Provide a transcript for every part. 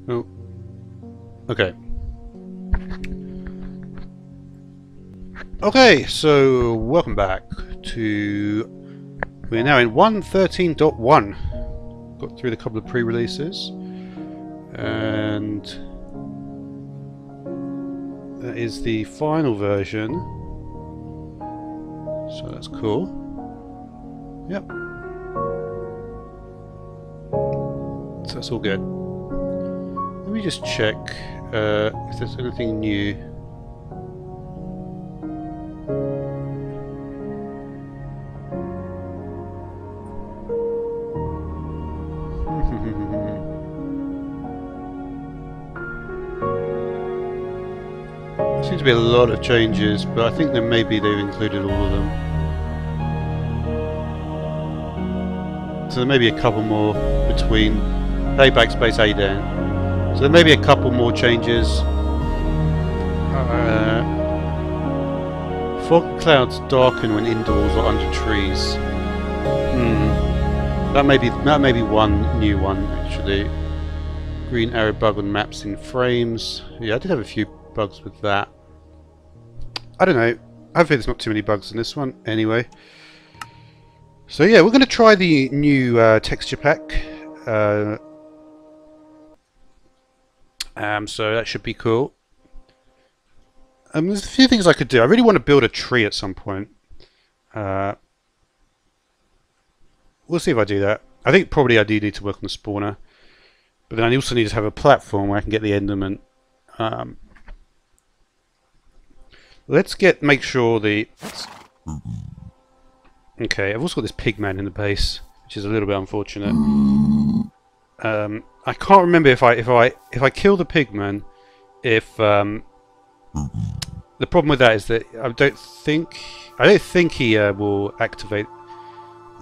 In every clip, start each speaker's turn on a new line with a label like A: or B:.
A: Oh, okay. Okay, so welcome back to... We're now in 1.13.1. Got through the couple of pre-releases. And... that is the final version. So that's cool. Yep. So that's all good. Let me just check if there's anything new. There seems to be a lot of changes, but I think that maybe they've included all of them. So there may be a couple more between A backspace A down. So there may be a couple more changes. Fog clouds darken when indoors or under trees. That may be one new one actually. Green arrow bug on maps in frames. Yeah, I did have a few bugs with that. I don't know. Hopefully there's not too many bugs in this one. Anyway. So yeah, we're going to try the new texture pack. So that should be cool. There's a few things I could do. I really want to build a tree at some point. We'll see if I do that. I think probably I do need to work on the spawner. But then I also need to have a platform where I can get the enderman. Let's make sure the... Okay, I've also got this pigman in the base, which is a little bit unfortunate. I can't remember if I kill the pigman, if the problem with that is that I don't think he will activate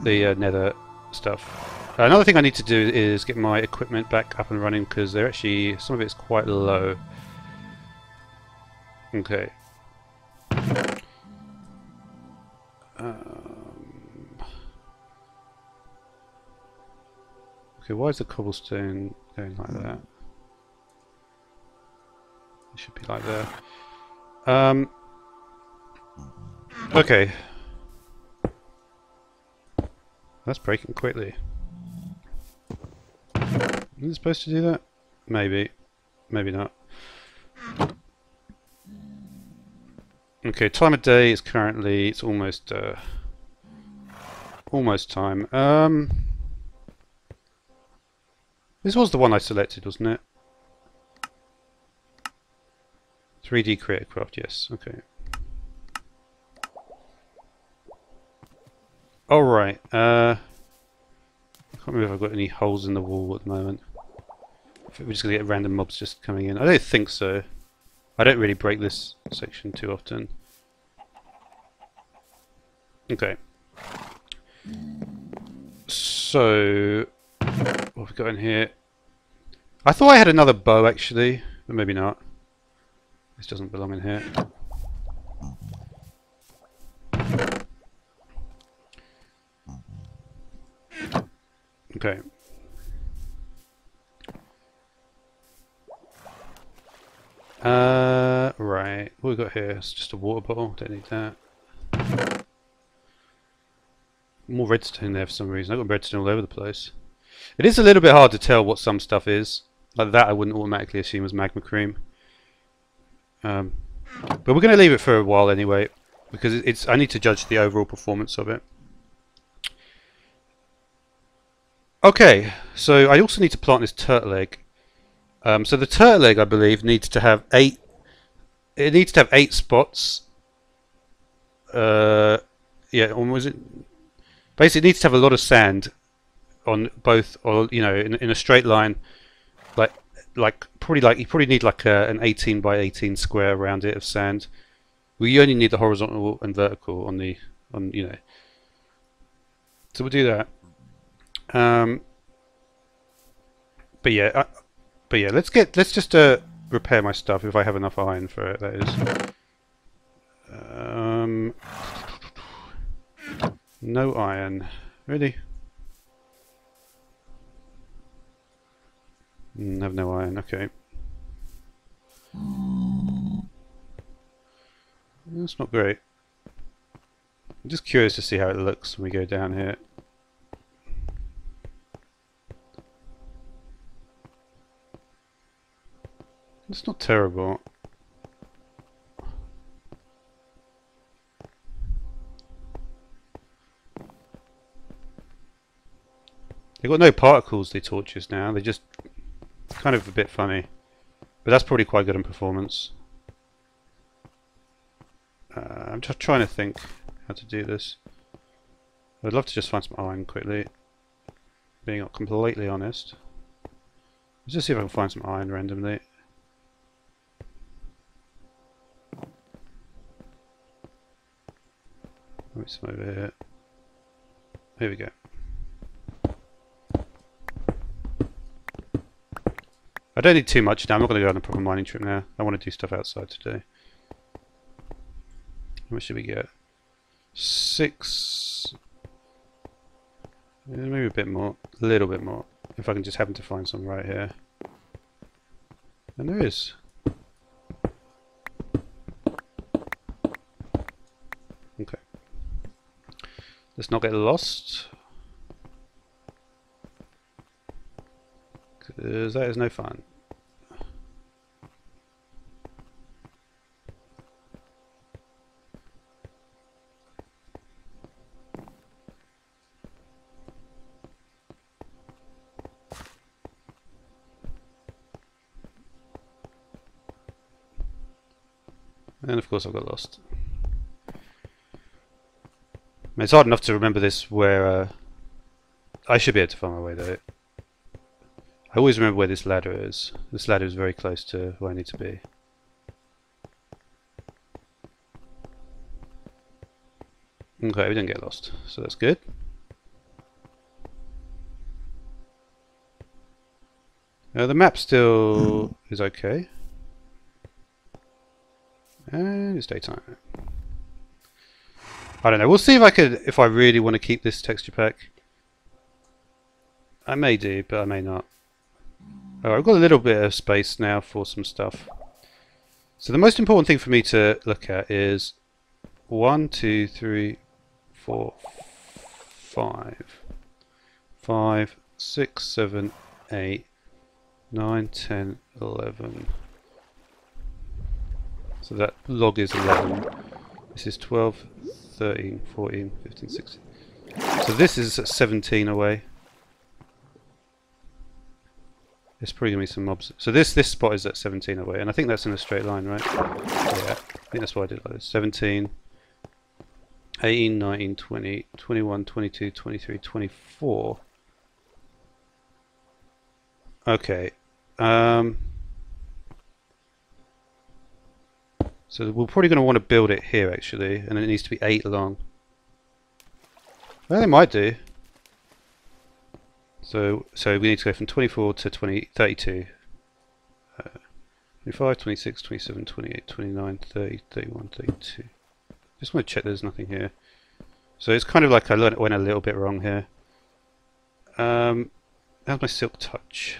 A: the nether stuff. Another thing I need to do is get my equipment back up and running because they're actually some of it's quite low. Okay. Okay, why is the cobblestone going like that? It should be like that. Okay. That's breaking quickly. Is it supposed to do that? Maybe. Maybe not. Okay, time of day is currently... it's almost... almost time. This was the one I selected, wasn't it? 3D Creator Craft, yes. Okay. Alright. I can't remember if I've got any holes in the wall at the moment. We're just going to get random mobs just coming in. I don't think so. I don't really break this section too often. Okay. So, what have we got in here? I thought I had another bow actually, but maybe not. This doesn't belong in here. Okay. Right. What have we got here? It's just a water bottle. Don't need that. More redstone there for some reason. I've got redstone all over the place. It is a little bit hard to tell what some stuff is. Like that I wouldn't automatically assume was magma cream. But we're going to leave it for a while anyway. Because I need to judge the overall performance of it. Okay, so I also need to plant this turtle egg. So the turtle egg, I believe, needs to have 8. It needs to have 8 spots. Yeah, or was it? Basically, it needs to have a lot of sand on both, or you know, in a straight line. Like you probably need like an 18 by 18 square around it of sand. Well, you only need the horizontal and vertical on you know. So we'll do that. But yeah, let's just repair my stuff if I have enough iron for it. That is. No iron, really. Have no iron, okay. That's not great. I'm just curious to see how it looks when we go down here. It's not terrible. They've got no particles, the torches now. They're just kind of a bit funny. But that's probably quite good in performance. I'm just trying to think how to do this. I'd love to just find some iron quickly. Being completely honest. Let's just see if I can find some iron randomly. Maybe some over here. Here we go. I don't need too much now. I'm not going to go on a proper mining trip now. I want to do stuff outside today. How much should we get? 6. Maybe a bit more. A little bit more. If I can just happen to find some right here. And there is. Okay. Let's not get lost. Because that is no fun. And of course I got lost. I mean, it's hard enough to remember this where I should be able to find my way though. I always remember where this ladder is. This ladder is very close to where I need to be. Okay, we didn't get lost, so that's good. The map still is okay. And it's daytime. I don't know. We'll see if I really want to keep this texture pack. I may do, but I may not. Oh, I've got a little bit of space now for some stuff. So the most important thing for me to look at is 1, 2, 3, 4, 5, 5, 6, 7, 8, 9, 10, 11. So that log is 11. This is 12, 13, 14, 15, 16. So this is 17 away. There's probably going to be some mobs. So this spot is at 17 away, and I think that's in a straight line, right? Yeah, I think that's why I did it like this. 17, 18, 19, 20, 21, 22, 23, 24. Okay. So we're probably going to want to build it here actually, and it needs to be 8 long. Well, they might do. So we need to go from 24 to 32. 25, 26, 27, 28, 29, 30, 31, 32. Just want to check there's nothing here. So it's kind of like I went a little bit wrong here. How's my silk touch?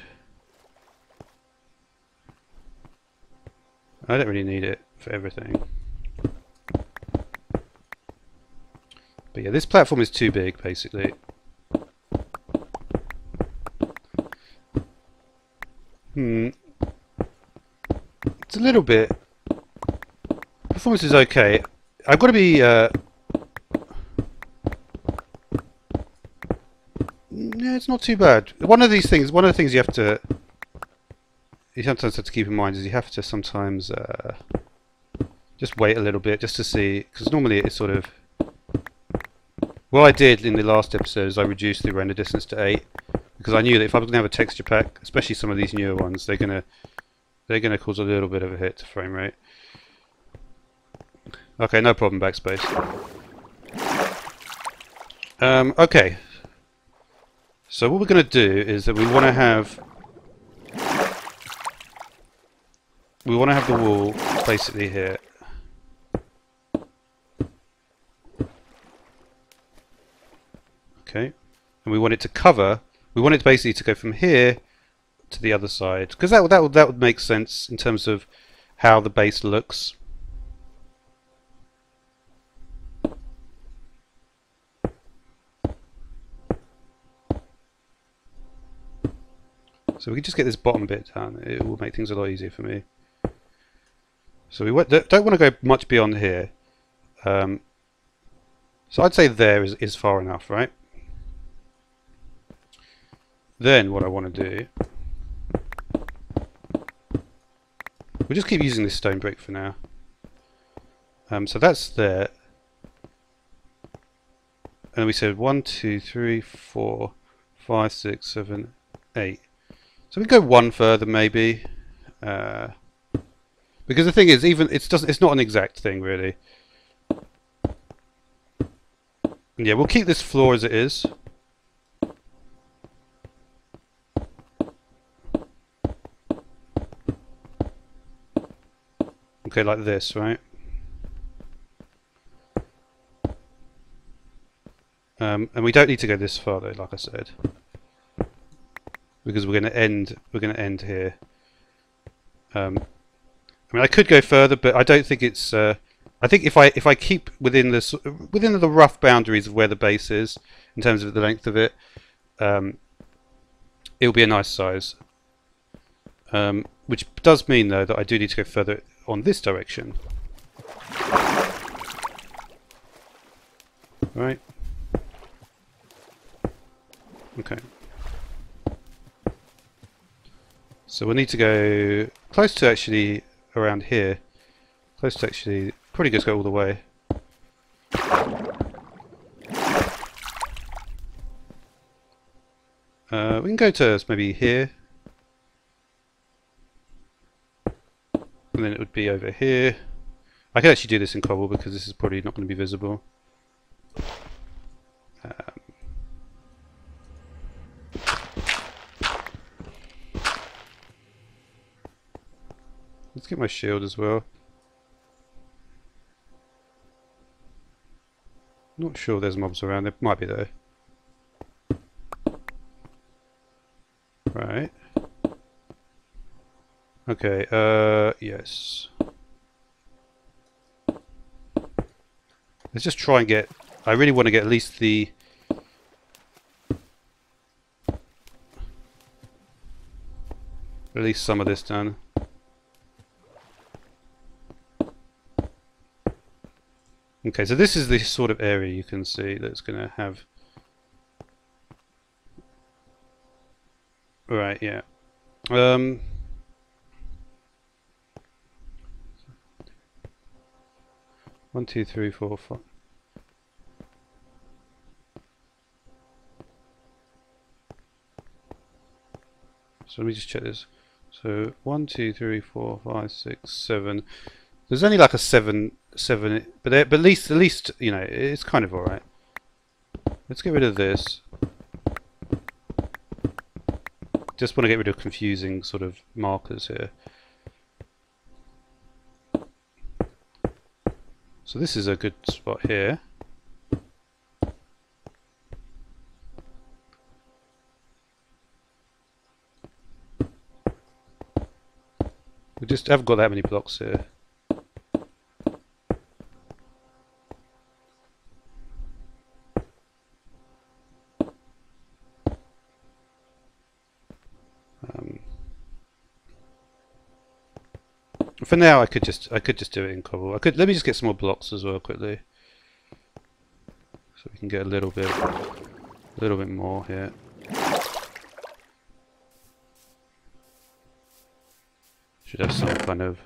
A: I don't really need it for everything. But yeah, this platform is too big basically. It's a little bit. Performance is okay. I've got to be. Yeah, it's not too bad. One of the things you sometimes have to keep in mind is you have to sometimes just wait a little bit just to see, because normally it's sort of. What I did in the last episode is I reduced the render distance to 8 because I knew that if I was going to have a texture pack, especially some of these newer ones, they're gonna cause a little bit of a hit to frame rate. Okay, no problem, backspace. Okay. So what we're going to do is that we want to have the wall basically here. Okay. And we want it to cover. We want it basically to go from here to the other side, because that would make sense in terms of how the base looks. So we can just get this bottom bit done. It will make things a lot easier for me. So we don't want to go much beyond here. So I'd say there is far enough, right? Then what I want to do, we'll just keep using this stone brick for now. So that's there. And we said 1, 2, 3, 4, 5, 6, 7, 8. So we go one further maybe. Because the thing is, it's not an exact thing really. And yeah, we'll keep this floor as it is. Okay, like this, right? And we don't need to go this far though, like I said, because we're going to end here. I mean, I could go further, but I don't think it's. I think if I keep within the rough boundaries of where the base is in terms of the length of it, it'll be a nice size. Which does mean though that I do need to go further on this direction. Right. Okay. So we'll need to go close to actually around here. Close to actually, probably just go all the way. We can go to maybe here. And then it would be over here. I can actually do this in cobble because this is probably not going to be visible. Let's get my shield as well. Not sure there's mobs around. There might be though. Right. Okay, yes. Let's just try and get... I really want to get at least the... at least some of this done. Okay, so this is the sort of area you can see that's going to have... Right, yeah. 1, 2, 3, 4, 5. So let me just check this. So 1, 2, 3, 4, 5, 6, 7. There's only like a 7, but at least you know it's kind of all right. Let's get rid of this. Just want to get rid of confusing sort of markers here. So this is a good spot here. We just haven't got that many blocks here. For now, I could just do it in cobble. Let me just get some more blocks as well quickly, so we can get a little bit more here. Should have some kind of...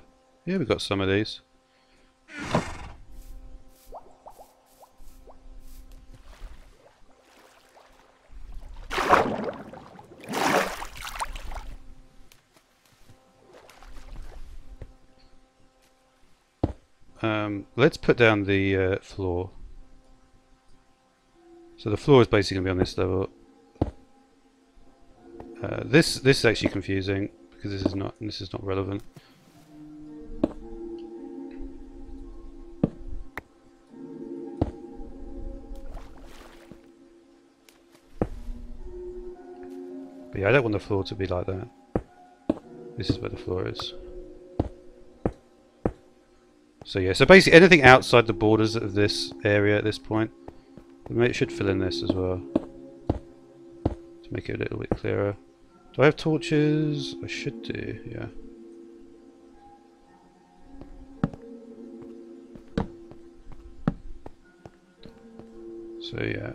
A: Yeah, we've got some of these. Let's put down the floor. So the floor is basically going to be on this level. This is actually confusing because this is not relevant. But yeah, I don't want the floor to be like that. This is where the floor is. So yeah, so basically anything outside the borders of this area at this point, it should fill in this as well. To make it a little bit clearer. Do I have torches? I should do, yeah. So yeah.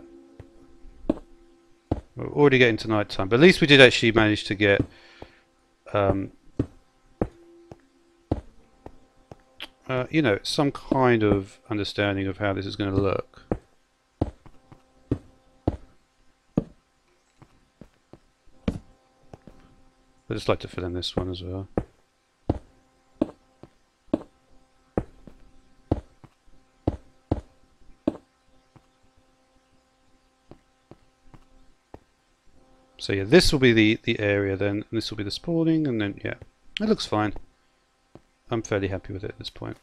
A: We're already getting to night time, but at least we did actually manage to get you know, some kind of understanding of how this is going to look. I'd just like to fill in this one as well. So yeah, this will be the area then, and this will be the spawning, and then yeah, it looks fine. I'm fairly happy with it at this point.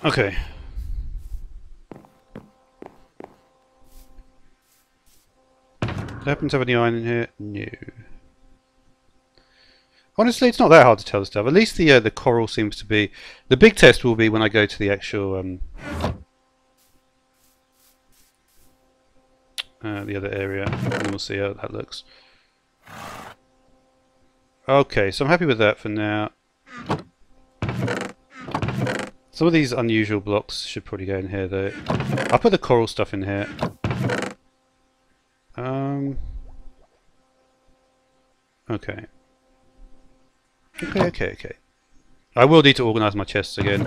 A: Okay. Do I happen to have any iron in here? No. Honestly, it's not that hard to tell the stuff. At least the coral seems to be... The big test will be when I go to the actual... the other area, and we'll see how that looks. Okay, so I'm happy with that for now. Some of these unusual blocks should probably go in here though. I'll put the coral stuff in here. Okay. Okay. I will need to organise my chests again.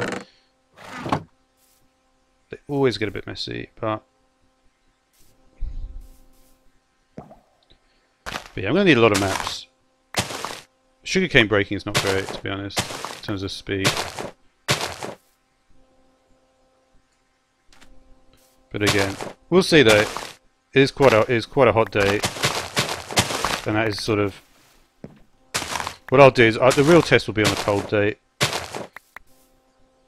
A: They always get a bit messy, but yeah, I'm going to need a lot of maps. Sugarcane breaking is not great, to be honest, in terms of speed. But again, we'll see though. It is quite a hot day, and that is sort of what I'll do. Is the real test will be on a cold day.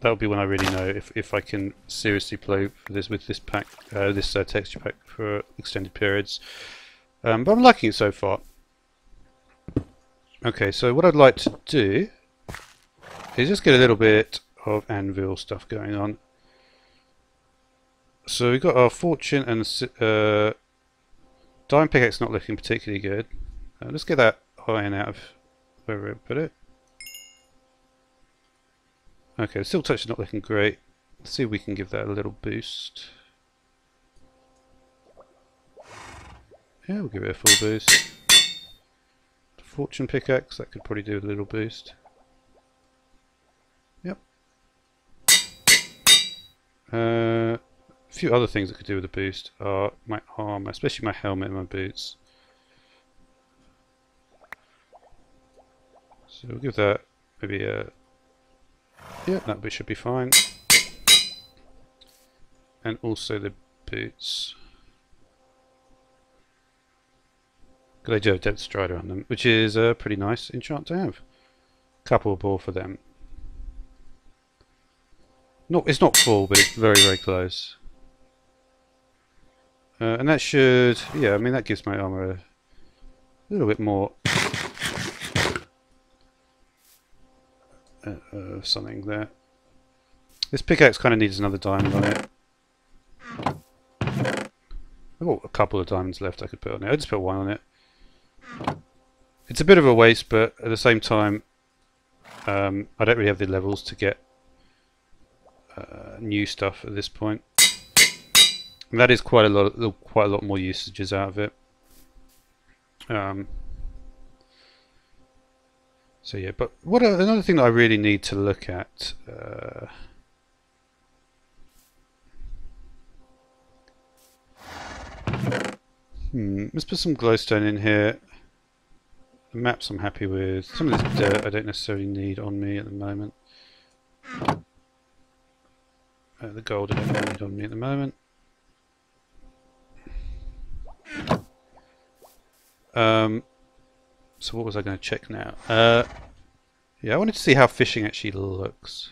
A: That'll be when I really know if I can seriously play for this with this pack, this texture pack for extended periods. But I'm liking it so far. Okay, so what I'd like to do is just get a little bit of anvil stuff going on. So we've got our fortune and diamond pickaxe not looking particularly good. Let's get that iron out of wherever I put it. Okay, steel touch is not looking great. Let's see if we can give that a little boost. Yeah, we'll give it a full boost. Fortune pickaxe, that could probably do with a little boost. Yep. A few other things that could do with a boost are my armor, especially my helmet and my boots. So we'll give that maybe a... Yeah, that should be fine. And also the boots. They do have Depth Strider on them, which is a pretty nice enchant to have. Couple of ball for them. It's not full, but it's very, very close. And that should, yeah, I mean that gives my armor a little bit more something there. This pickaxe kind of needs another diamond on it. I've got a couple of diamonds left I could put on it. I'll just put one on it. It's a bit of a waste, but at the same time, I don't really have the levels to get new stuff at this point. And that is quite a lot more usages out of it. So yeah, but another thing that I really need to look at. Let's put some glowstone in here. The maps I'm happy with. Some of this dirt I don't necessarily need on me at the moment. The gold I don't need on me at the moment. So what was I going to check now? Yeah, I wanted to see how fishing actually looks.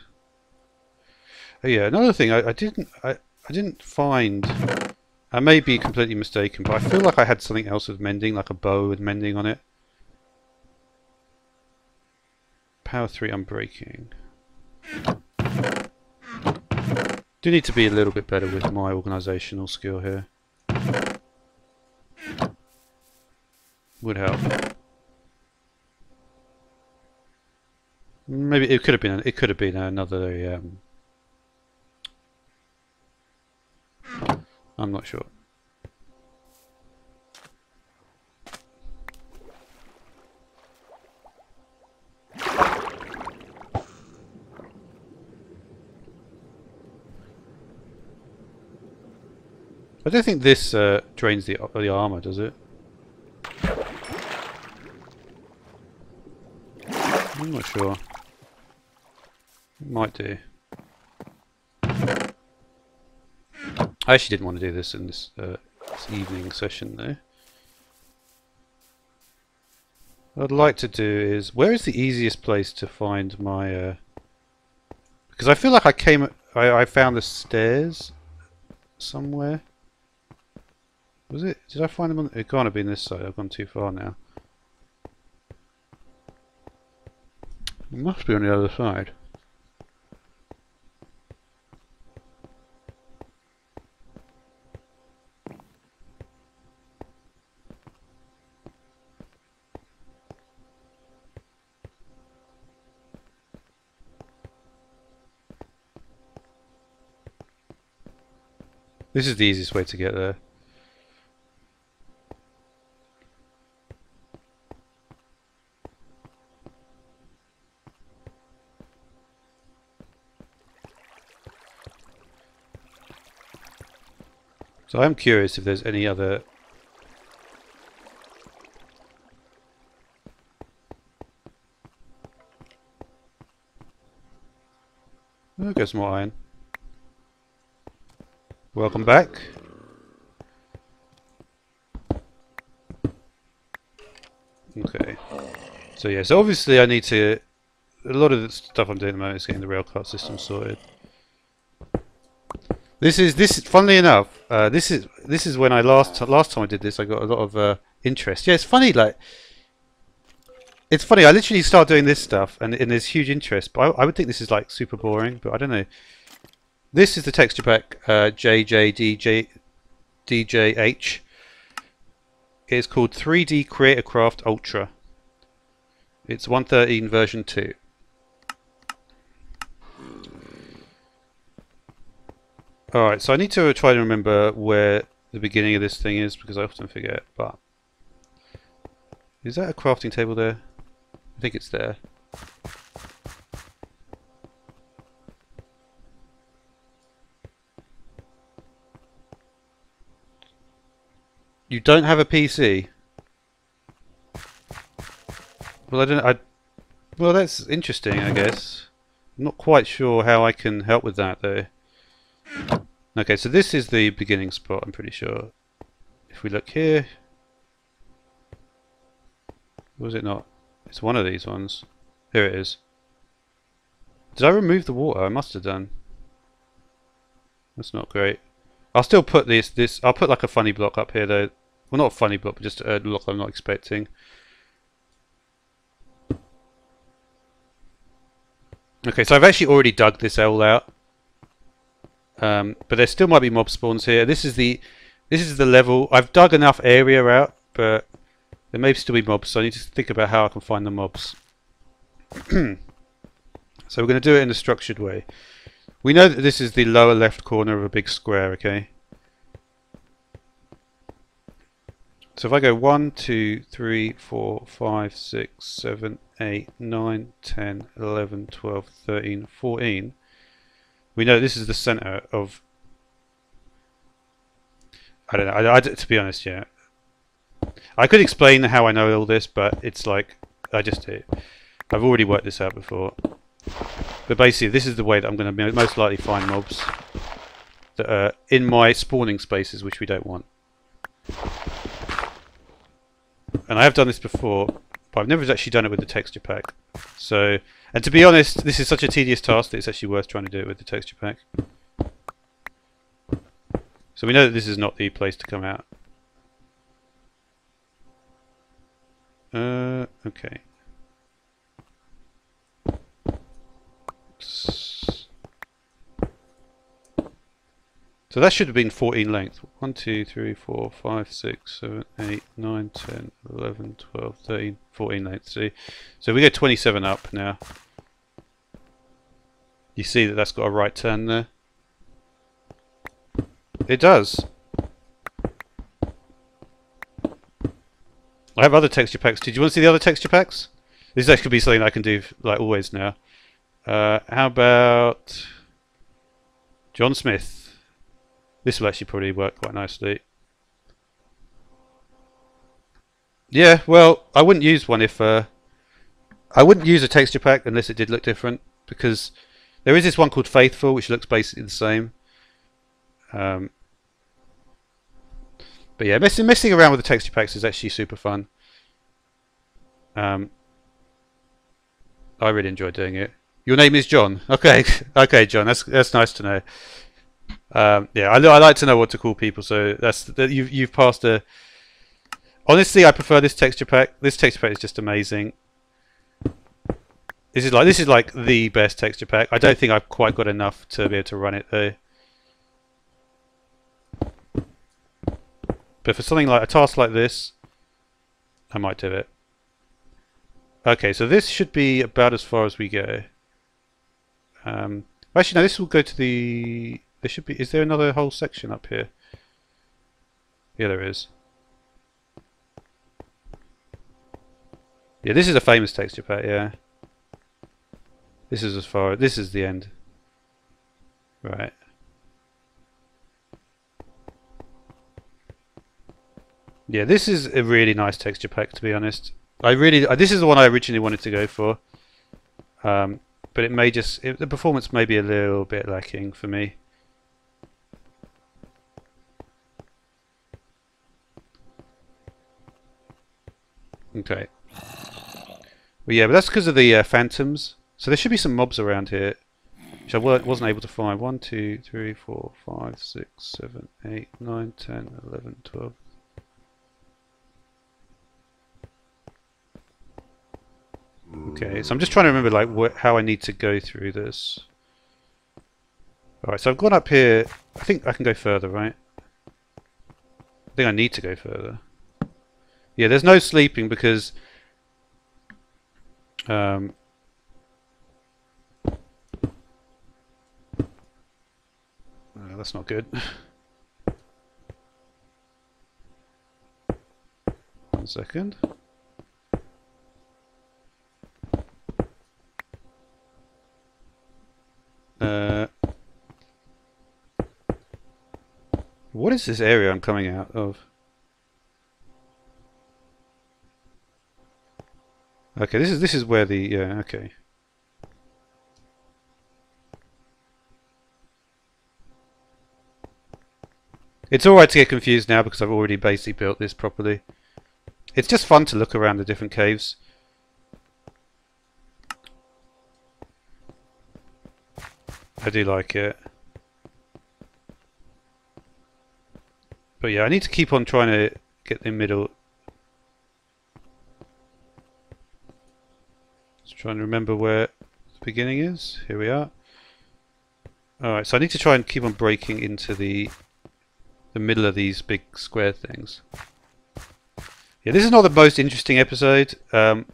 A: Oh yeah, another thing I didn't find I may be completely mistaken, but I feel like I had something else with mending, like a bow with mending on it. Power 3 unbreaking. Do need to be a little bit better with my organisational skill here. Would help. Maybe it could have been. It could have been another. I'm not sure. I don't think this drains the armor, does it? I'm not sure. It might do. I actually didn't want to do this in this evening session though. What I'd like to do is, where is the easiest place to find my because I feel like I found the stairs somewhere. Was it? Did I find them on? It can't have been this side. I've gone too far now. It must be on the other side. This is the easiest way to get there. So I'm curious if there's any other... Oh, there's more iron. Welcome back. Okay. So yeah, so obviously I need to... A lot of the stuff I'm doing at the moment is getting the railcart system sorted. This is funnily enough, this is when I last time I did this, I got a lot of interest. Yeah, it's funny, like it's funny. I literally start doing this stuff, and there's huge interest. But I would think this is like super boring, but I don't know. This is the texture pack JJDJH. It's called 3D Creator Craft Ultra. It's 1.13 version 2. Alright, so I need to try to remember where the beginning of this thing is because I often forget, but... Is that a crafting table there? I think it's there. You don't have a PC? Well, well, that's interesting, I guess. I'm not quite sure how I can help with that, though. Okay, so this is the beginning spot, I'm pretty sure. If we look here... Was it not? It's one of these ones. Here it is. Did I remove the water? I must have done. That's not great. I'll still put this... I'll put like a funny block up here, though. Well, not a funny block, but just a block I'm not expecting. Okay, so I've actually already dug this all out. But there still might be mob spawns here. This is the level. I've dug enough area out, but there may still be mobs, so I need to think about how I can find the mobs. So we're going to do it in a structured way. We know that this is the lower left corner of a big square, okay? So if I go 1, 2, 3, 4, 5, 6, 7, 8, 9, 10, 11, 12, 13, 14... We know this is the center of... I don't know, to be honest, yeah. I could explain how I know all this, but it's like, I just do. I've already worked this out before. But basically, this is the way that I'm going to most likely find mobs that are in my spawning spaces, which we don't want. And I have done this before, but I've never actually done it with the texture pack. So... And to be honest, this is such a tedious task that it's actually worth trying to do it with the texture pack. So we know that this is not the place to come out. Okay. So that should have been 14 length. 1, 2, 3, 4, 5, 6, 7, 8, 9, 10, 11, 12, 13, 14 length. See? So we go 27 up now. You see that that's got a right turn there? It does. I have other texture packs. Did you want to see the other texture packs? This actually could be something I can do like always now. How about John Smith? This will actually probably work quite nicely. Yeah, well, I wouldn't use one if I wouldn't use a texture pack unless it did look different, because there is this one called Faithful which looks basically the same. But yeah, messing around with the texture packs is actually super fun. I really enjoy doing it. Your name is John. Okay, okay, John. That's nice to know. Yeah, I like to know what to call people. So you've passed a. Honestly, I prefer this texture pack. This texture pack is just amazing. This is like the best texture pack. I don't think I've quite got enough to be able to run it though. But for something like a task like this, I might do it. Okay, so this should be about as far as we go. Actually, no, this will go to the. There should be. Is there another whole section up here? Yeah, there is. Yeah, this is a famous texture pack. Yeah. This is as far. This is the end. Right. Yeah, this is a really nice texture pack, to be honest. This is the one I originally wanted to go for, but it may the performance may be a little bit lacking for me. Okay. Well, yeah, but that's because of the phantoms. So there should be some mobs around here, which I wasn't able to find. 1, 2, 3, 4, 5, 6, 7, 8, 9, 10, 11, 12. Okay, so I'm just trying to remember like how I need to go through this. Alright, so I've gone up here. I think I can go further, right? I think I need to go further. Yeah, there's no sleeping because that's not good. 1 second. What is this area I'm coming out of? Okay, this is where the yeah, okay. It's alright to get confused now because I've already basically built this properly. It's just fun to look around the different caves. I do like it. But yeah, I need to keep on trying to get the middle. Just trying to remember where the beginning is. Here we are. Alright, so I need to try and keep on breaking into the middle of these big square things. Yeah, this is not the most interesting episode. To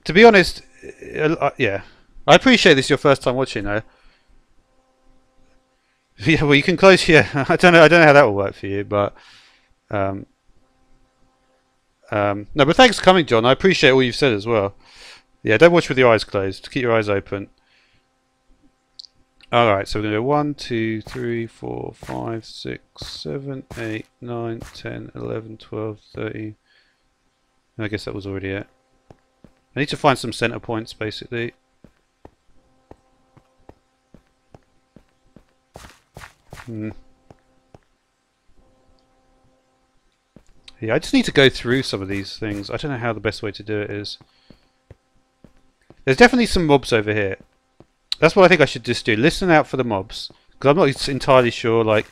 A: be honest, yeah. I appreciate this is your first time watching though. Yeah, well you can close. Yeah, I don't know how that will work for you, but no, but thanks for coming, John. I appreciate all you've said as well. Yeah, don't watch with your eyes closed. Keep your eyes open. All right, so we're gonna go 1, 2, 3, 4, 5, 6, 7, 8, 9, 10, 11, 12, 13. I guess that was already it. I need to find some center points, basically. Yeah, I just need to go through some of these things. I don't know how the best way to do it is. There's definitely some mobs over here. That's what I think I should just do. Listen out for the mobs. Because I'm not entirely sure, like,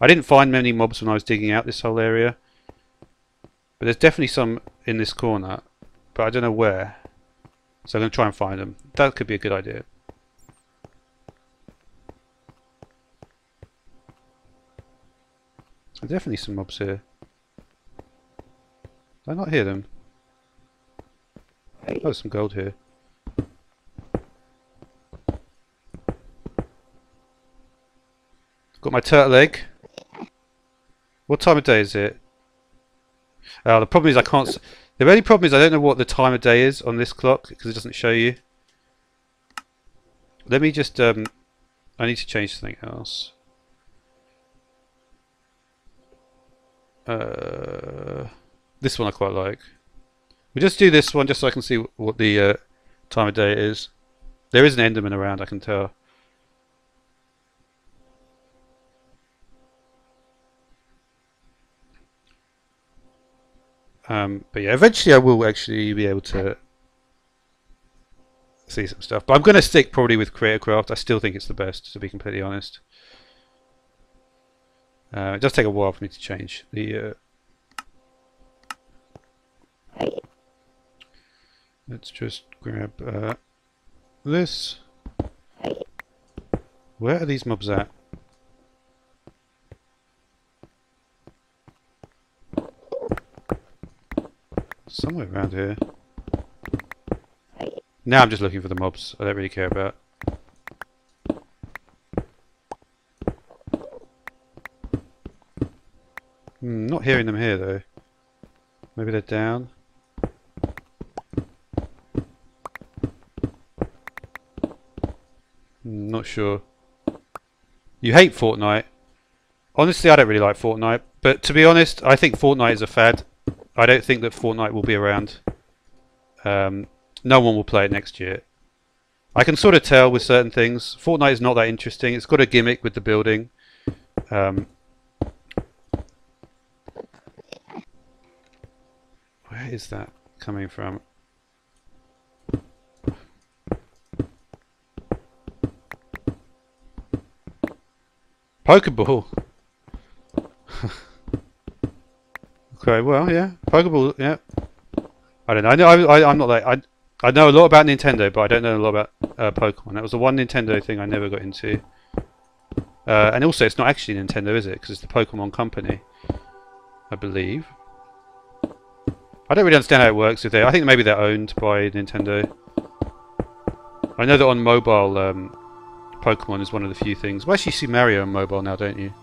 A: I didn't find many mobs when I was digging out this whole area, but there's definitely some in this corner, but I don't know where. So I'm going to try and find them. That could be a good idea. There's definitely some mobs here. Did I not hear them? Oh, there's some gold here. Got my turtle egg. What time of day is it? The problem is I can't... The only problem is I don't know what the time of day is on this clock because it doesn't show you. Let me just... I need to change something else. This one I quite like. We'll just do this one just so I can see what the time of day it is. There is an Enderman around, I can tell. But yeah, eventually I will actually be able to see some stuff. But I'm going to stick probably with Creatorcraft. I still think it's the best, to be completely honest. It does take a while for me to change the... Let's just grab this. Where are these mobs at? Somewhere around here. Now I'm just looking for the mobs. I don't really care about. Not hearing them here though. Maybe they're down. Not sure. You hate Fortnite. Honestly, I don't really like Fortnite. But to be honest, I think Fortnite is a fad. I don't think that Fortnite will be around. No one will play it next year. I can sort of tell with certain things. Fortnite is not that interesting. It's got a gimmick with the building. Where is that coming from? Pokeball. Okay, well, yeah, Pokeball, yeah. I don't know. I'm not like I know a lot about Nintendo, but I don't know a lot about Pokemon. That was the one Nintendo thing I never got into. And also, it's not actually Nintendo, is it? Because it's the Pokemon Company, I believe. I don't really understand how it works. I think maybe they're owned by Nintendo. I know that on mobile, Pokemon is one of the few things. Well, actually, you see Mario on mobile now, don't you?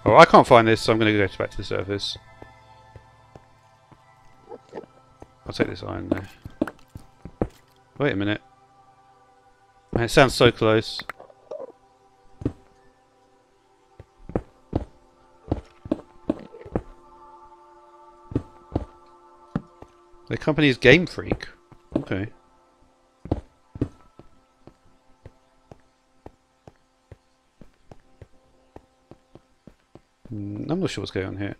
A: Oh, I can't find this, so I'm going to go back to the surface. I'll take this iron there. Wait a minute. Man, it sounds so close. The company is Game Freak. Okay. I'm not sure what's going on here.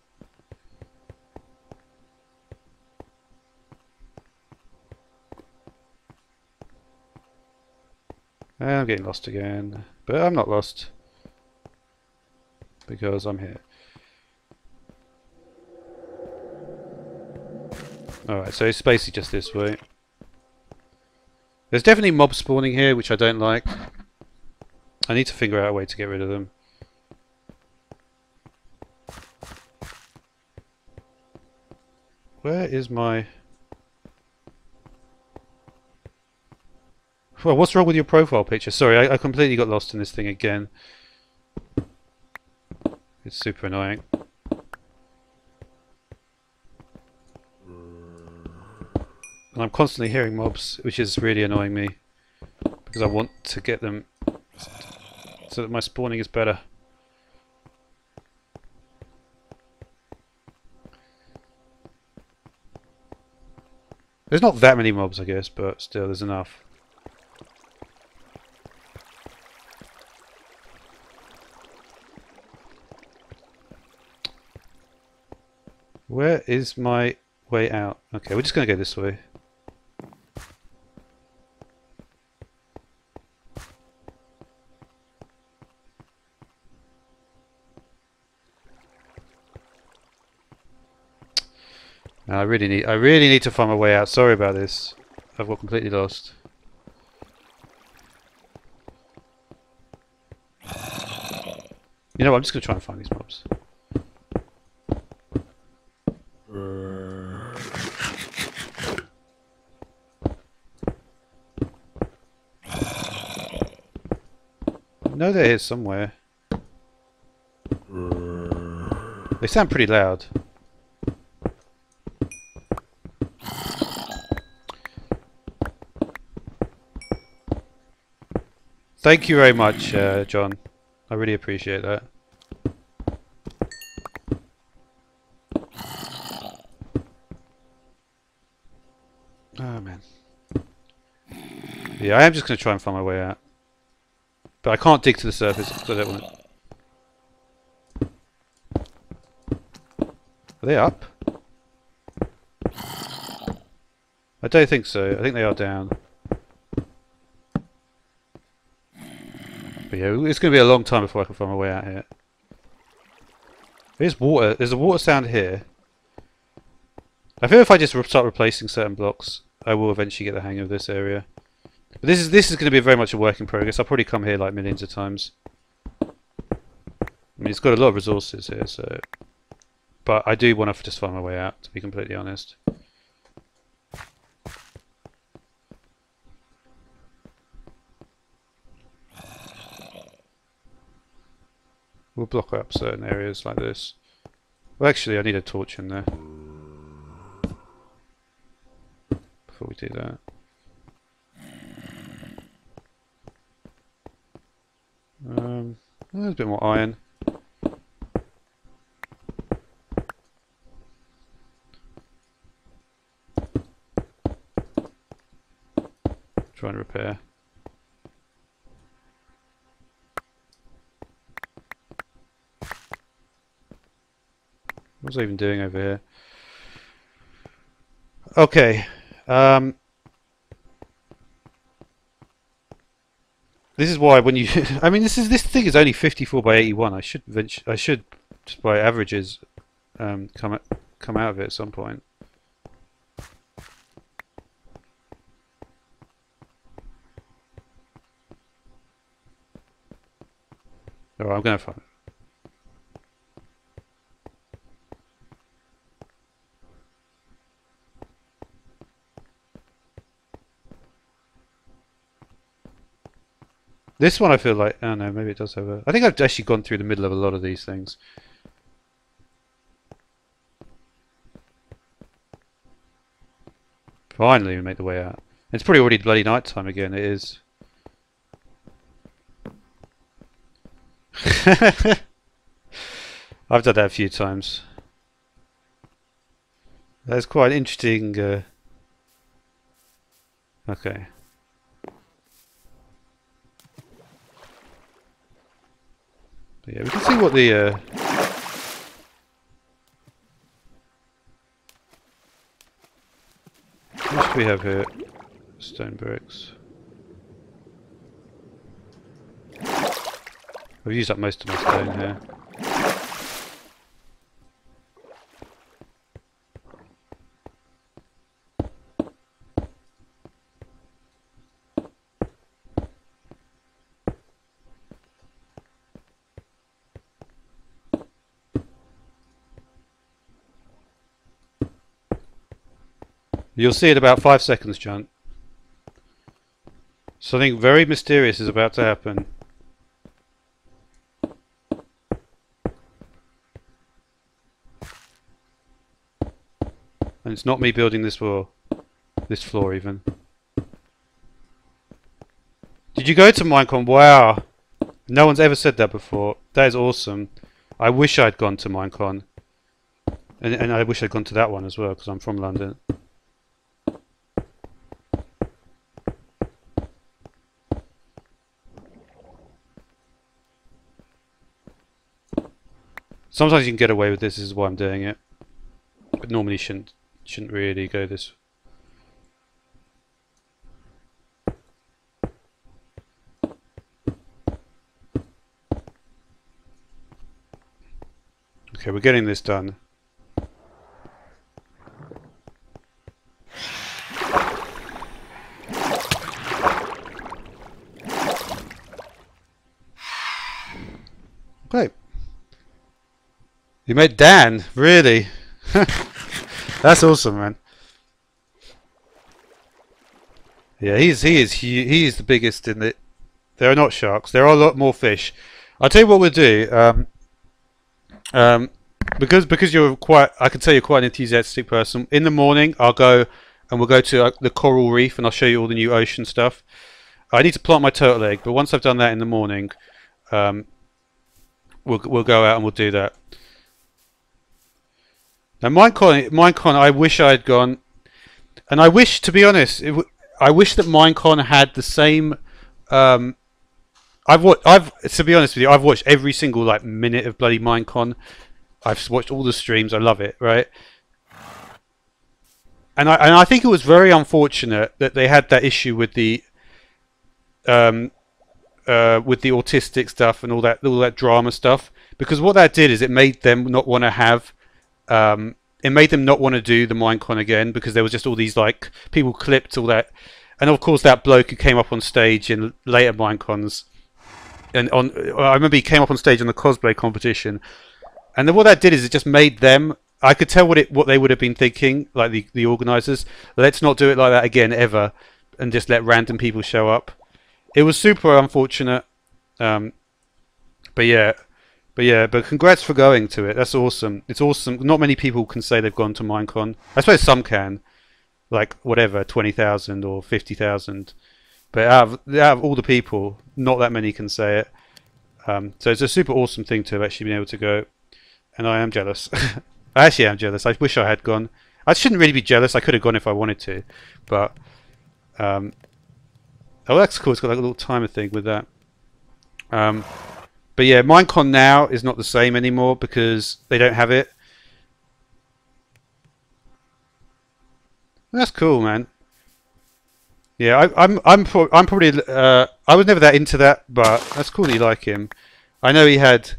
A: I'm getting lost again, but I'm not lost because I'm here. Alright, so it's basically just this way. There's definitely mobs spawning here, which I don't like. I need to figure out a way to get rid of them. Where is my... Well, what's wrong with your profile picture? Sorry, I completely got lost in this thing again. It's super annoying. And I'm constantly hearing mobs, which is really annoying me. Because I want to get them so that my spawning is better. There's not that many mobs, I guess, but still, there's enough. Where is my way out? Okay, we're just going to go this way. I really need to find my way out. Sorry about this. I've got completely lost. You know what? I'm just gonna try and find these mobs. I know they're here somewhere. They sound pretty loud. Thank you very much, John. I really appreciate that. Oh man. Yeah, I am just going to try and find my way out. But I can't dig to the surface because I don't want it. Are they up? I don't think so. I think they are down. But yeah, it's going to be a long time before I can find my way out here. There's water. There's a water sound here. I feel if I just start replacing certain blocks, I will eventually get the hang of this area. But this is going to be very much a work in progress. I'll probably come here like millions of times. I mean, it's got a lot of resources here, so. But I do want to just find my way out, to be completely honest. We'll block up certain areas like this. Well, actually, I need a torch in there before we do that. There's a bit more iron. Try and repair. What was I even doing over here? Okay. This is why when you, I mean, this thing is only 54 by 81. I should just by averages, come out of it at some point. Oh, I'm gonna find it. This one I feel like, oh no, maybe it does have a... I think I've actually gone through the middle of a lot of these things. Finally we make the way out. It's probably already bloody night time again, it is. I've done that a few times. That's quite interesting. Okay. But yeah, we can see what the what should we have here? Stone bricks. I've used up most of my stone here. You'll see in about 5 seconds, John. Something very mysterious is about to happen. And it's not me building this floor even. Did you go to Minecon? Wow! No one's ever said that before. That is awesome. I wish I'd gone to Minecon. And I wish I'd gone to that one as well, because I'm from London. Sometimes you can get away with this is why I'm doing it. But normally shouldn't really go this. Okay, we're getting this done. Okay. You met Dan, really? That's awesome, man. Yeah, he is the biggest in the. There are not sharks. There are a lot more fish. I'll tell you what we'll do. Because you're quite, I can tell you're quite an enthusiastic person. In the morning, I'll go and we'll go to the coral reef, and I'll show you all the new ocean stuff. I need to plant my turtle egg, but once I've done that in the morning, we'll go out and we'll do that. Now, Minecon, I wish I had gone, and I wish, to be honest, I wish that Minecon had the same. To be honest with you, I've watched every single like minute of bloody Minecon. I've watched all the streams. I love it, right? And I think it was very unfortunate that they had that issue with the autistic stuff and all that drama stuff, because what that did is it made them not want to have. It made them not want to do the Minecon again, because there was just all these like people clipped all that, and of course that bloke who came up on stage in later Minecons, and I remember he came up on stage on the cosplay competition, and then what that did is it just made them. I could tell what they would have been thinking, like the organisers. Let's not do it like that again ever, and just let random people show up. It was super unfortunate, but congrats for going to it. That's awesome. It's awesome. Not many people can say they've gone to Minecon. I suppose some can, like whatever, 20,000 or 50,000. But out of all the people, not that many can say it. So it's a super awesome thing to have actually been able to go, and I am jealous. I actually am jealous. I wish I had gone. I shouldn't really be jealous. I could have gone if I wanted to, but oh, that's cool. It's got like a little timer thing with that. But yeah, Minecon now is not the same anymore because they don't have it. That's cool, man. Yeah, I'm probably I was never that into that, but that's cool that you like him. I know he had.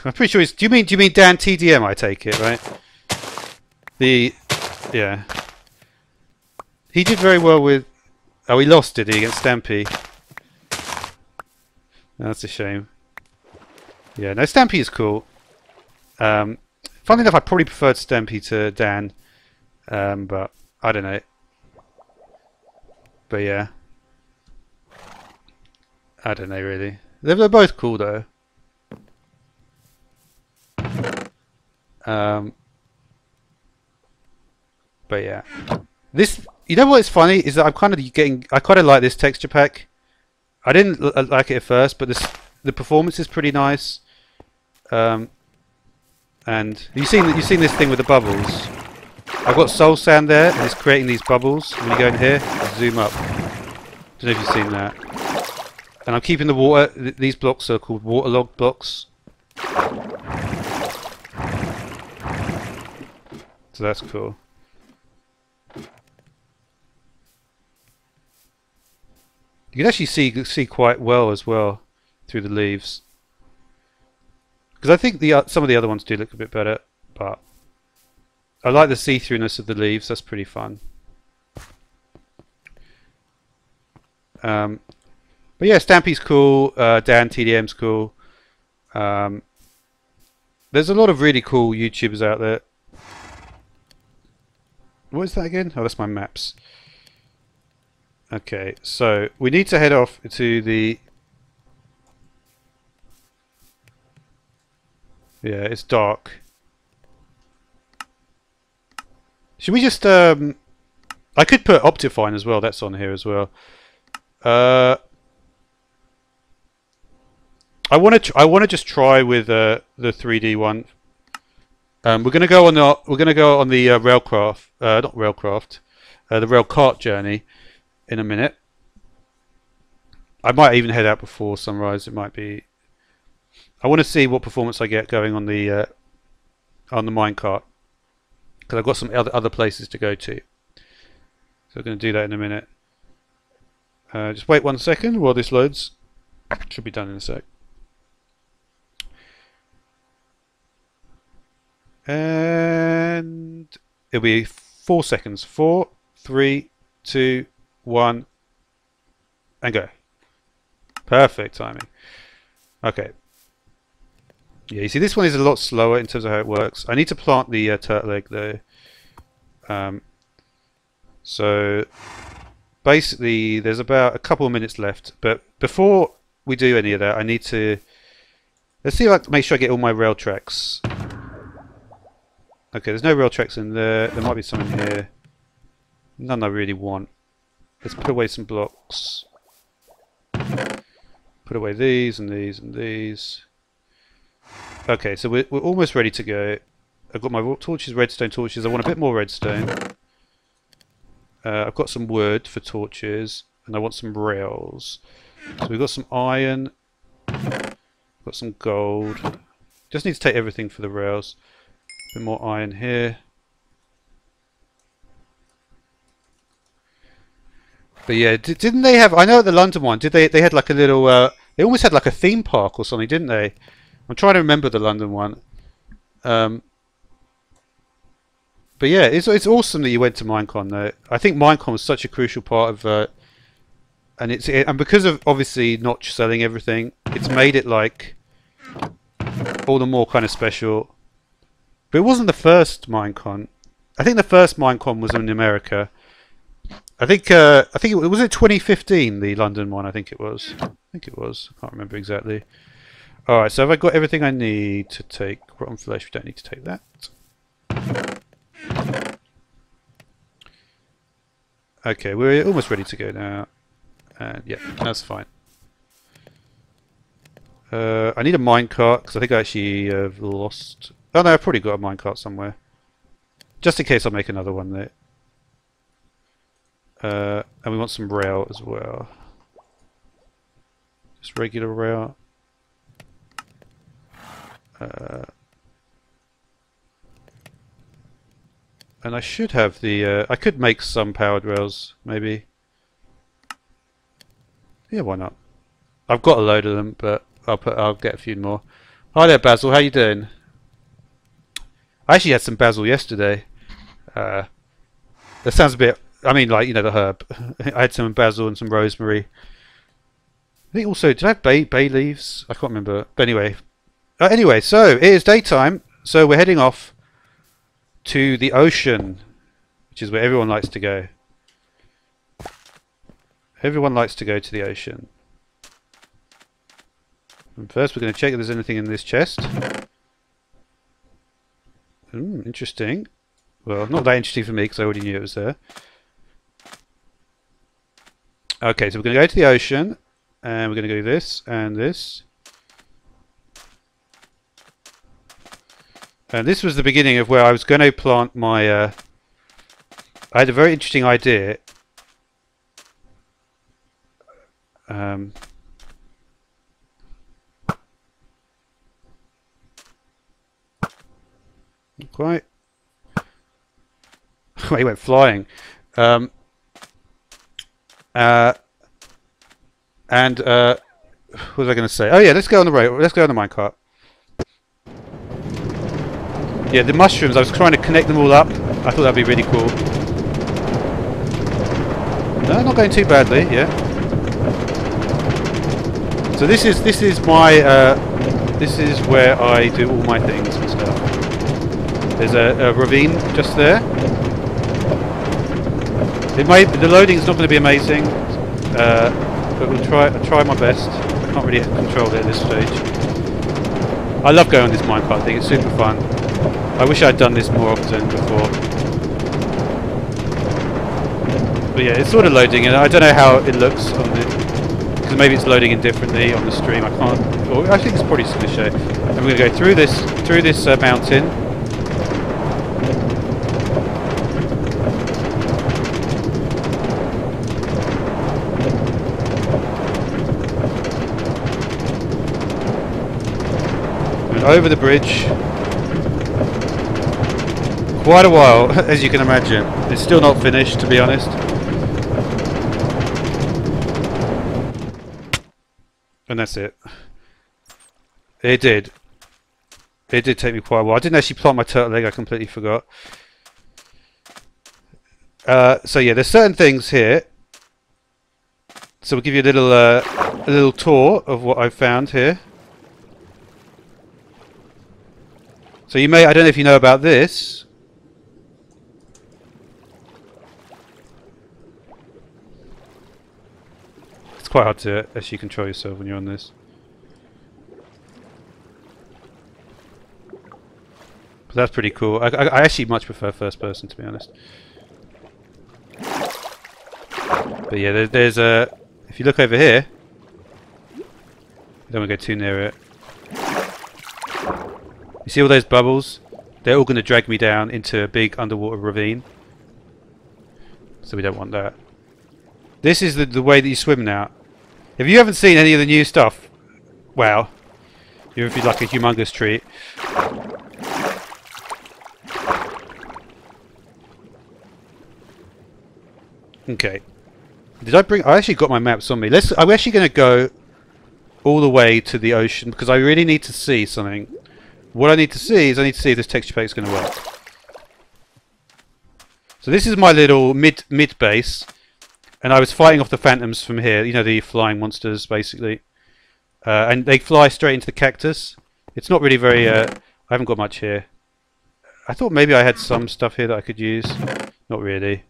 A: I'm pretty sure he's. Do you mean Dan TDM? I take it, right? Yeah. He did very well with. Oh, he lost, did he, against Stampy? That's a shame. Yeah, no, Stampy is cool. Funnily enough, I probably preferred Stampy to Dan, but I don't know. But yeah, I don't know really. They're both cool though. But yeah, this. You know what's funny is that I'm kind of getting. I kind of like this texture pack. I didn't like it at first, but the performance is pretty nice. And you've seen this thing with the bubbles. I've got Soul Sand there, and it's creating these bubbles. When you go in here, zoom up. Don't know if you've seen that. And I'm keeping the water. These blocks are called waterlogged blocks. So that's cool. You can actually see quite well as well through the leaves. Because I think some of the other ones do look a bit better, but I like the see-throughness of the leaves. That's pretty fun. But yeah, Stampy's cool. Dan TDM's cool. There's a lot of really cool YouTubers out there. What is that again? Oh, that's my maps. Okay, so we need to head off to the. Yeah, it's dark. Should we just I could put Optifine as well. That's on here as well. I want to just try with the 3D one. We're gonna go on the Railcraft, not Railcraft, the Railcart journey in a minute. I might even head out before sunrise. It might be. I want to see what performance I get going on the minecart, because I've got some other places to go to. So I'm going to do that in a minute. Just wait 1 second while this loads. Should be done in a sec. And it'll be 4 seconds. 4, 3, 2, 1, and go. Perfect timing. Okay. Yeah, you see, this one is a lot slower in terms of how it works. I need to plant the turtle egg though. So basically, there's about a couple of minutes left. But before we do any of that, I need to let's see if I can make sure I get all my rail tracks. Okay, there's no rail tracks in there. There might be some in here. None I really want. Let's put away some blocks. Put away these and these and these. Okay, so we're almost ready to go. I've got my torches, redstone torches. I want a bit more redstone. I've got some wood for torches, and I want some rails. So we've got some iron. Got some gold. Just need to take everything for the rails. A bit more iron here. But yeah, didn't they have? I know at the London one, did they had like a little? They almost had like a theme park or something, didn't they? I'm trying to remember the London one. But yeah, it's awesome that you went to Minecon though. I think Minecon was such a crucial part of, and because of obviously not selling everything, it's made it like all the more kind of special. But it wasn't the first Minecon. I think the first Minecon was in America. I think it was it 2015, the London one. I think it was. I can't remember exactly. All right, so have I got everything I need to take rotten flesh? We don't need to take that. Okay, we're almost ready to go now. And yeah, that's fine. I need a minecart because I think I actually have lost. Oh no, I've probably got a minecart somewhere. Just in case I make another one there. And we want some rail as well. Just regular rail. And I should have the. I could make some powered rails, maybe. Yeah, why not? I've got a load of them, but I'll get a few more. Hi there, Basil. How you doing? I actually had some basil yesterday. That sounds a bit. I mean, like, you know, the herb. I had some basil and some rosemary. I think also, did I have bay leaves? I can't remember. But anyway, so it is daytime. So we're heading off to the ocean, which is where everyone likes to go. Everyone likes to go to the ocean. And first, we're going to check if there's anything in this chest. Interesting. Well, not that interesting for me because I already knew it was there. Okay, so we're going to go to the ocean, and we're going to do this and this. And this was the beginning of where I was going to plant my... I had a very interesting idea. Not quite. Oh, he went flying. What was I going to say? Oh yeah, let's go on the road. Let's go on the minecart. Yeah, the mushrooms. I was trying to connect them all up. I thought that'd be really cool. No, not going too badly. Yeah. So this is my this is where I do all my things and stuff. There's a ravine just there. The loading's not going to be amazing, but we'll try my best. I can't really control it at this stage. I love going on this minecart thing. It's super fun. I wish I'd done this more often before. But yeah, it's sort of loading, and I don't know how it looks on the, because maybe it's loading indifferently on the stream. I can't. Or I think it's probably just going to show. And we're going to go through this mountain. And over the bridge. Quite a while, as you can imagine. It's still not finished, to be honest. And that's it. It did. It did take me quite a while. I didn't actually plant my turtle egg, I completely forgot. So yeah, there's certain things here. So we'll give you a little tour of what I've found here. So you may, I don't know if you know about this. It's quite hard to actually control yourself when you're on this. But that's pretty cool. I actually much prefer first person, to be honest. But yeah, there's a... If you look over here... You don't want to go too near it. You see all those bubbles? They're all going to drag me down into a big underwater ravine. So we don't want that. This is the way that you swim now. If you haven't seen any of the new stuff, wow. You're like a humongous treat. Okay. Did I bring... I actually got my maps on me. I'm actually going to go all the way to the ocean because I really need to see something. What I need to see is I need to see if this texture pack is going to work. So this is my little mid base, and I was fighting off the phantoms from here. You know, the flying monsters, basically, and they fly straight into the cactus. It's not really very. I haven't got much here. I thought maybe I had some stuff here that I could use. Not really.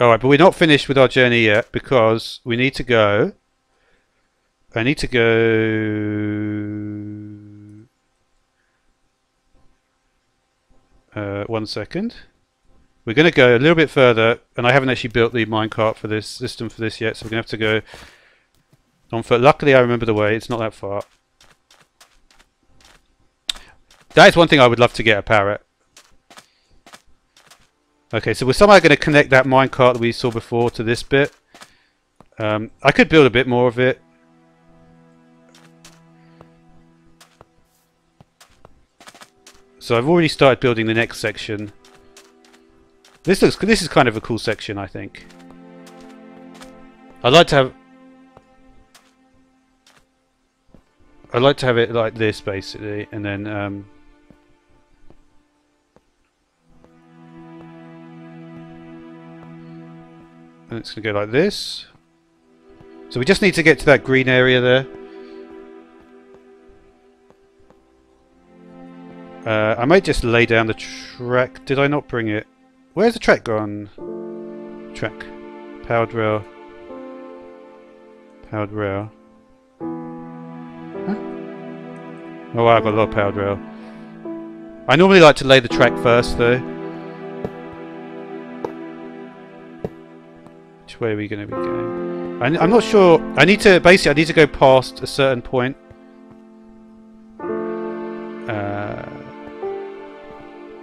A: Alright, but we're not finished with our journey yet because we need to go... I need to go... 1 second. We're going to go a little bit further, and I haven't actually built the minecart for this system for this yet, so we're going to have to go on foot. Luckily I remember the way, it's not that far. That is one thing I would love to get, a parrot. Okay, so we're somehow going to connect that minecart that we saw before to this bit. I could build a bit more of it. So I've already started building the next section. This is kind of a cool section, I think. I'd like to have it like this basically, and then and it's going to go like this. So we just need to get to that green area there. I might just lay down the track. Did I not bring it? Where's the track gone? Track. Powered rail. Powered rail. Huh? Oh wow, I've got a lot of powered rail. I normally like to lay the track first though. Which way are we going to be going? I'm not sure. I need to go past a certain point.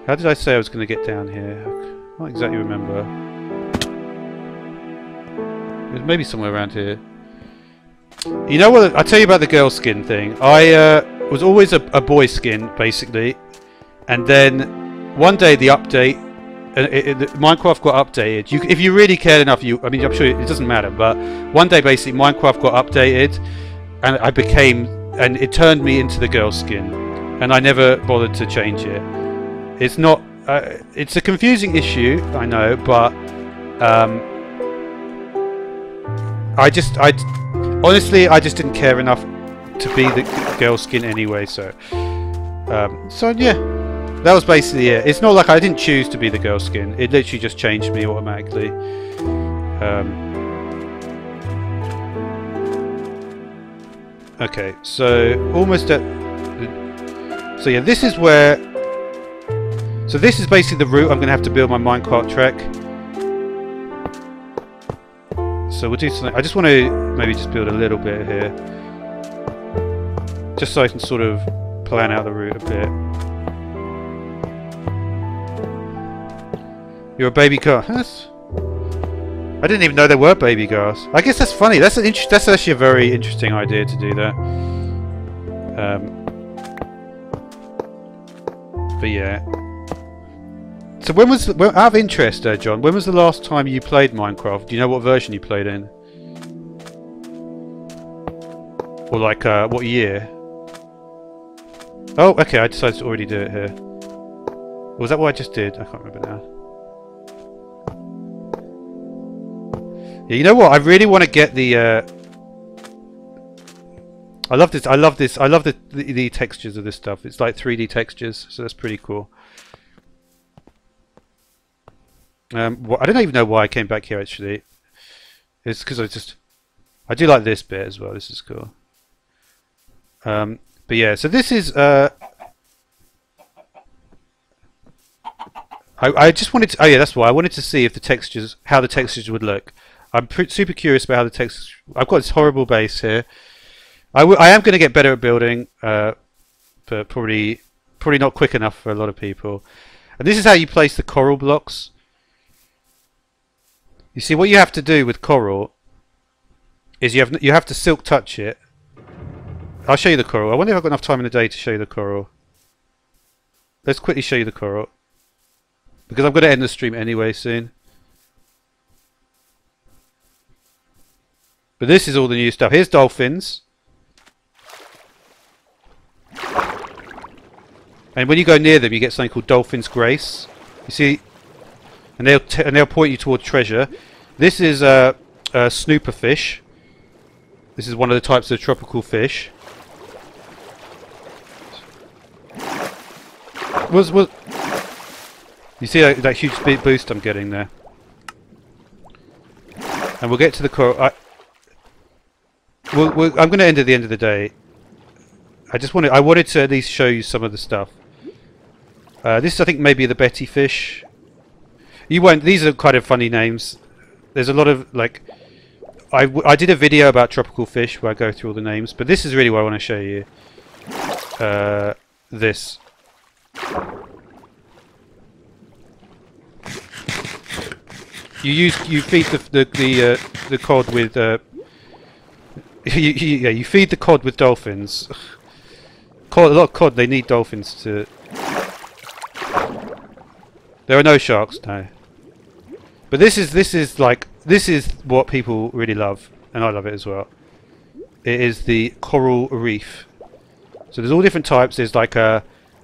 A: How did I say I was going to get down here? I can't exactly remember. It was maybe somewhere around here. You know what? I'll tell you about the girl skin thing. I was always a boy skin, basically. And then one day the update... Minecraft got updated. If you really cared enough, I mean, I'm sure it doesn't matter, but one day basically Minecraft got updated, and and it turned me into the girl skin, and I never bothered to change it. It's not. It's a confusing issue, I know, but honestly, I just didn't care enough to be the girl skin anyway. So yeah. That was basically it. It's not like I didn't choose to be the girl skin. It literally just changed me automatically. Okay, so almost at... So yeah, this is where... So this is basically the route I'm going to have to build my minecart track. So we'll do something... I just want to maybe just build a little bit here. Just so I can sort of plan out the route a bit. You're a baby car. I didn't even know there were baby cars. I guess that's funny. That's actually a very interesting idea to do that. But yeah. So out of interest, John, when was the last time you played Minecraft? Do you know what version you played in? Or like what year? Oh, okay. I decided to already do it here. Or was that what I just did? I can't remember now. Yeah, you know what? I really want to get the I love this. I love this. I love the textures of this stuff. It's like 3D textures, so that's pretty cool. I don't even know why I came back here actually. It's because I do like this bit as well. This is cool. But yeah, so this is I just wanted to, oh yeah, that's why I wanted to see if how the textures would look. I'm super curious about how the textures. I've got this horrible base here. I am going to get better at building, but probably not quick enough for a lot of people. And this is how you place the coral blocks. You see, what you have to do with coral is you have to silk touch it. I'll show you the coral. I wonder if I've got enough time in the day to show you the coral. Let's quickly show you the coral, because I'm going to end the stream anyway soon. But this is all the new stuff. Here's dolphins. And when you go near them, you get something called Dolphin's Grace. You see, and they'll point you toward treasure. This is a snooper fish. This is one of the types of tropical fish. You see that huge speed boost I'm getting there? And we'll get to the coral. I'm going to end at the end of the day. I wanted to at least show you some of the stuff. This I think maybe the Betty fish. You won't. These are kind of funny names. There's a lot of like. I did a video about tropical fish where I go through all the names, but this is really what I want to show you. This. You feed the cod with you feed the cod with dolphins. A lot of cod. They need dolphins to. There are no sharks, no. But this is what people really love, and I love it as well. It is the coral reef. So there's all different types. There's like I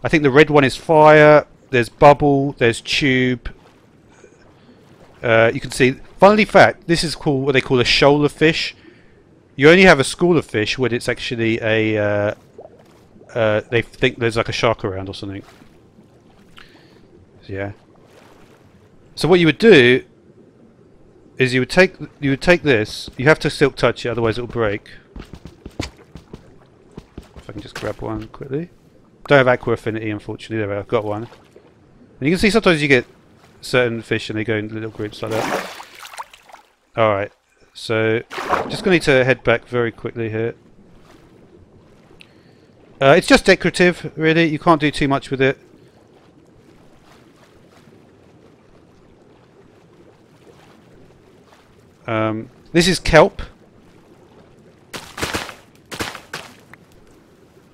A: think the red one is fire. There's bubble. There's tube. You can see. Funnily fact, this is called what they call a shoal of fish. You only have a school of fish when it's actually a. They think there's like a shark around or something. So, yeah. So what you would do is you would take this. You have to silk touch it, otherwise it will break. If I can just grab one quickly. Don't have aqua affinity, unfortunately. There, I've got one. And you can see sometimes you get certain fish and they go in little groups like that. All right. So just going to need to head back very quickly here. It's just decorative, really. You can't do too much with it. This is kelp.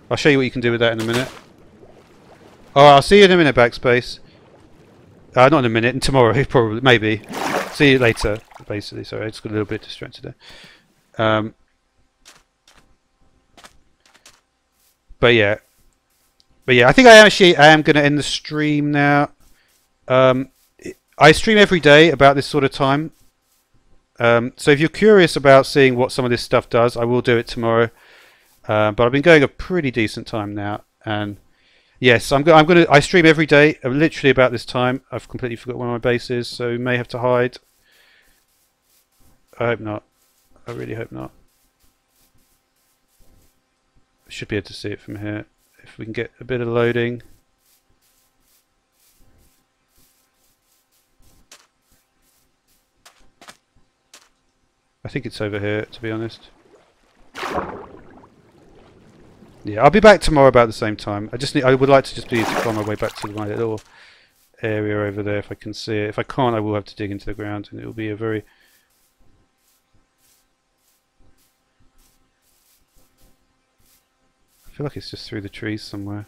A: I'll show you what you can do with that in a minute. Alright, I'll see you in a minute, Backspace. Not in a minute, and tomorrow, probably, maybe. See you later, basically. Sorry, I just got a little bit distracted there. But yeah, I think I am going to end the stream now. I stream every day about this sort of time. So if you're curious about seeing what some of this stuff does, I will do it tomorrow. But I've been going a pretty decent time now, and yes, I stream every day, literally about this time. I've completely forgot where my base is, so we may have to hide. I hope not. I really hope not. I should be able to see it from here if we can get a bit of loading. I think it's over here, to be honest. Yeah, I'll be back tomorrow about the same time. I would like to just be able to find my way back to my little area over there if I can see it. If I can't, I will have to dig into the ground, and it will be a very... I feel like it's just through the trees somewhere.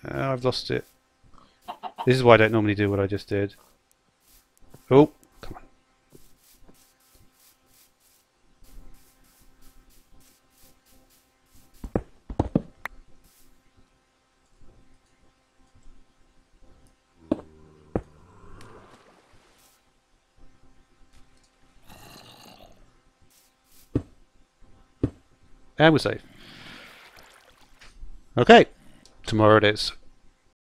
A: I've lost it. This is why I don't normally do what I just did. Oh, come on. And we're safe. Okay, tomorrow it is.